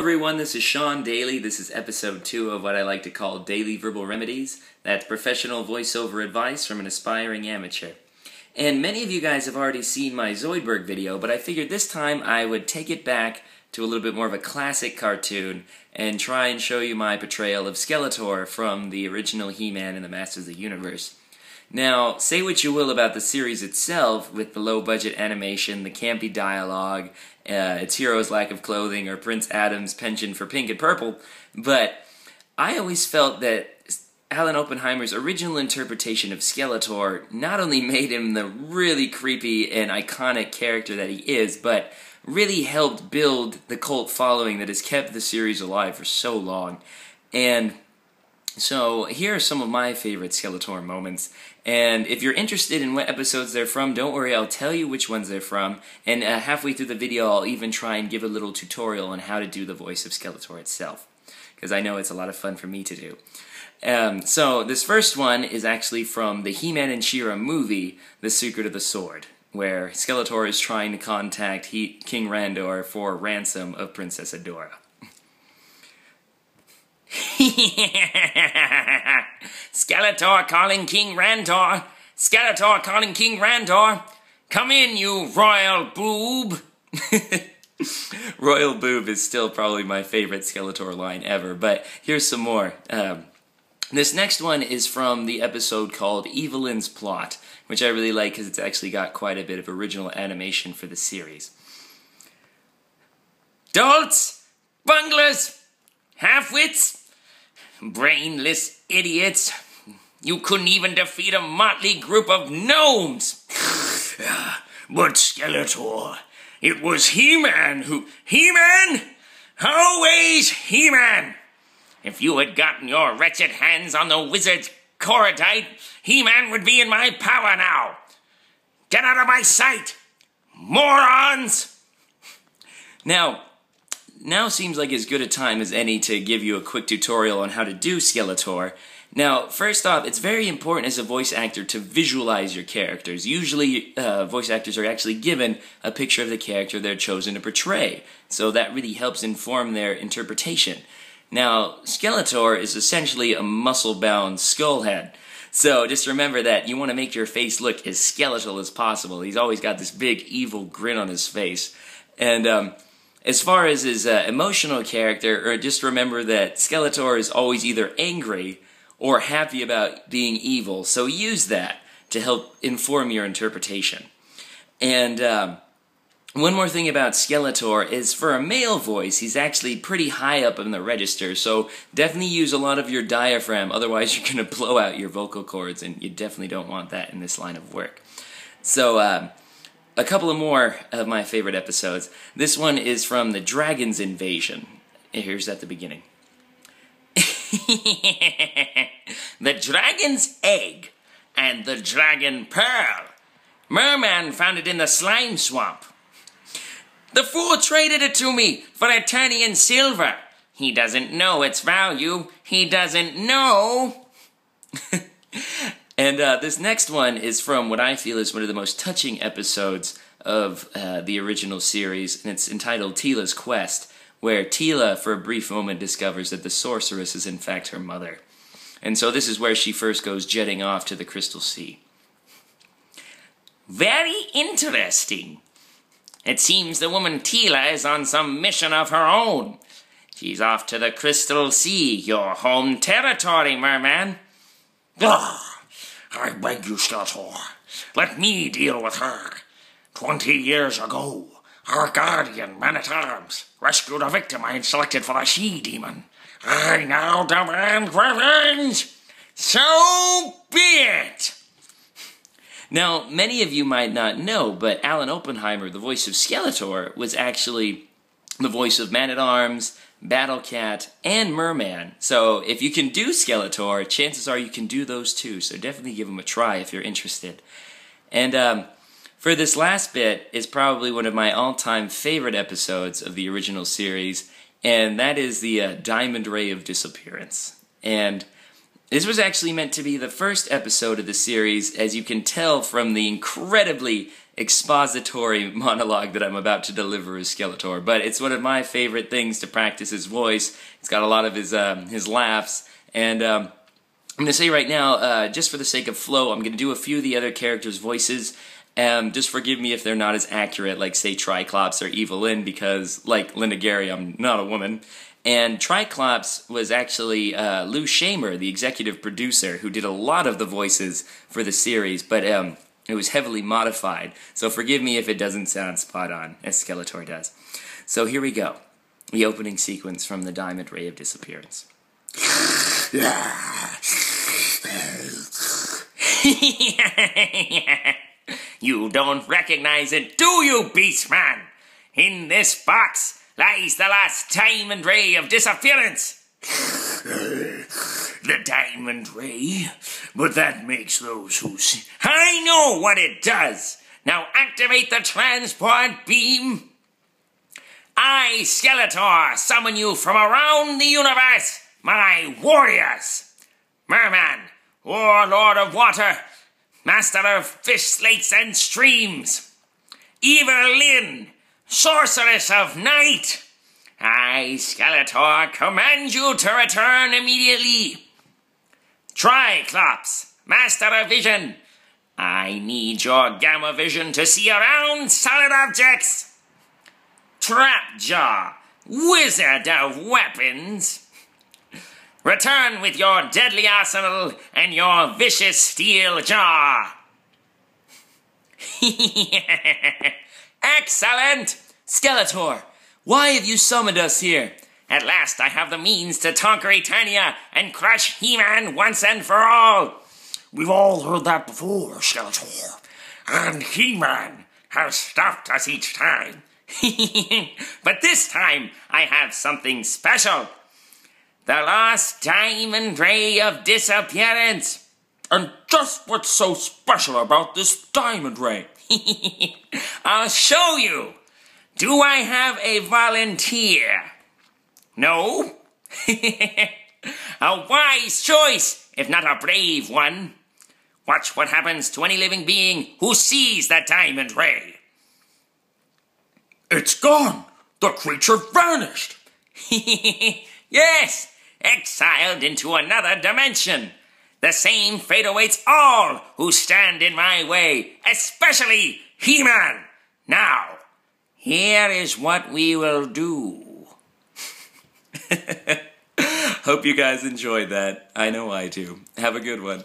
Everyone, this is Sean Daeley. This is episode 2 of what I like to call Daily Verbal Remedies. That's professional voiceover advice from an aspiring amateur. And many of you guys have already seen my Zoidberg video, but I figured this time I would take it back to a little bit more of a classic cartoon and try and show you my portrayal of Skeletor from the original He-Man and the Masters of the Universe. Now, say what you will about the series itself, with the low-budget animation, the campy dialogue, its hero's lack of clothing, or Prince Adam's penchant for pink and purple, but I always felt that Alan Oppenheimer's original interpretation of Skeletor not only made him the really creepy and iconic character that he is, but really helped build the cult following that has kept the series alive for so long. And so here are some of my favorite Skeletor moments, and if you're interested in what episodes they're from, don't worry, I'll tell you which ones they're from, and halfway through the video I'll even try and give a little tutorial on how to do the voice of Skeletor itself, because I know it's a lot of fun for me to do. So this first one is actually from the He-Man and She-Ra movie, The Secret of the Sword, where Skeletor is trying to contact King Randor for ransom of Princess Adora. Skeletor calling King Randor. Skeletor calling King Randor. Come in, you royal boob. Royal boob is still probably my favorite Skeletor line ever, but here's some more. This next one is from the episode called Evelyn's Plot, which I really like because it's actually got quite a bit of original animation for the series. Dolts! Bunglers! Half-wits! Brainless idiots! You couldn't even defeat a motley group of gnomes! But Skeletor, it was He-Man who... He-Man? Always He-Man! If you had gotten your wretched hands on the wizard's Korodite, He-Man would be in my power now! Get out of my sight! Morons! Now seems like as good a time as any to give you a quick tutorial on how to do Skeletor. Now, first off, it's very important as a voice actor to visualize your characters. Usually, voice actors are actually given a picture of the character they're chosen to portray, so that really helps inform their interpretation. Now, Skeletor is essentially a muscle-bound skullhead, so just remember that you want to make your face look as skeletal as possible. He's always got this big, evil grin on his face. And, as far as his emotional character, just remember that Skeletor is always either angry or happy about being evil, so use that to help inform your interpretation. And one more thing about Skeletor is for a male voice, he's actually pretty high up in the register, so definitely use a lot of your diaphragm, otherwise you're going to blow out your vocal cords, and you definitely don't want that in this line of work. So, a couple of more of my favorite episodes. This one is from the Dragon's Invasion. Here's at the beginning. The dragon's egg and the dragon pearl. Merman found it in the slime swamp. The fool traded it to me for Eternian silver. He doesn't know its value. He doesn't know. And this next one is from what I feel is one of the most touching episodes of the original series, and it's entitled Teela's Quest, where Teela, for a brief moment, discovers that the sorceress is in fact her mother. And so this is where she first goes jetting off to the Crystal Sea. Very interesting. It seems the woman Teela is on some mission of her own. She's off to the Crystal Sea, your home territory, merman. I beg you, Skeletor, let me deal with her. 20 years ago, our guardian, Man-at-Arms, rescued a victim I had selected for the she-demon. I now demand revenge! So be it! Now, many of you might not know, but Alan Oppenheimer, the voice of Skeletor, was actually the voice of Man-at-Arms, Battle Cat, and Merman. So if you can do Skeletor, chances are you can do those too, so definitely give them a try if you're interested. And for this last bit is probably one of my all-time favorite episodes of the original series, and that is the Diamond Ray of Disappearance. And this was actually meant to be the first episode of the series, as you can tell from the incredibly expository monologue that I'm about to deliver as Skeletor, but it's one of my favorite things to practice his voice. It's got a lot of his laughs, and I'm going to say right now, just for the sake of flow, I'm going to do a few of the other characters' voices. Just forgive me if they're not as accurate, like, say, Triclops or Evelyn, because, like Linda Gary, I'm not a woman. And Triclops was actually Lou Shamer, the executive producer, who did a lot of the voices for the series, but it was heavily modified. So forgive me if it doesn't sound spot on, as Skeletor does. So here we go. The opening sequence from the Diamond Ray of Disappearance. You don't recognize it, do you, Beastman? In this box lies the last Diamond Ray of Disappearance. The Diamond Ray? But that makes those who see... I know what it does! Now activate the transport beam! I, Skeletor, summon you from around the universe, my warriors! Merman, warlord of water, master of fish slates and streams. Evelyn, sorceress of night. I, Skeletor, command you to return immediately. Triclops, master of vision. I need your gamma vision to see around solid objects. Trapjaw, wizard of weapons. Return with your deadly arsenal and your vicious steel jaw. Excellent! Skeletor, why have you summoned us here? At last I have the means to conquer Eternia and crush He-Man once and for all. We've all heard that before, Skeletor. And He-Man has stopped us each time. But this time I have something special. The last Diamond Ray of Disappearance. And just what's so special about this Diamond Ray? I'll show you. Do I have a volunteer? No? A wise choice, if not a brave one. Watch what happens to any living being who sees that Diamond Ray. It's gone. The creature vanished. Yes, exiled into another dimension. The same fate awaits all who stand in my way, especially He-Man. Now, here is what we will do. Hope you guys enjoyed that. I know I do. Have a good one.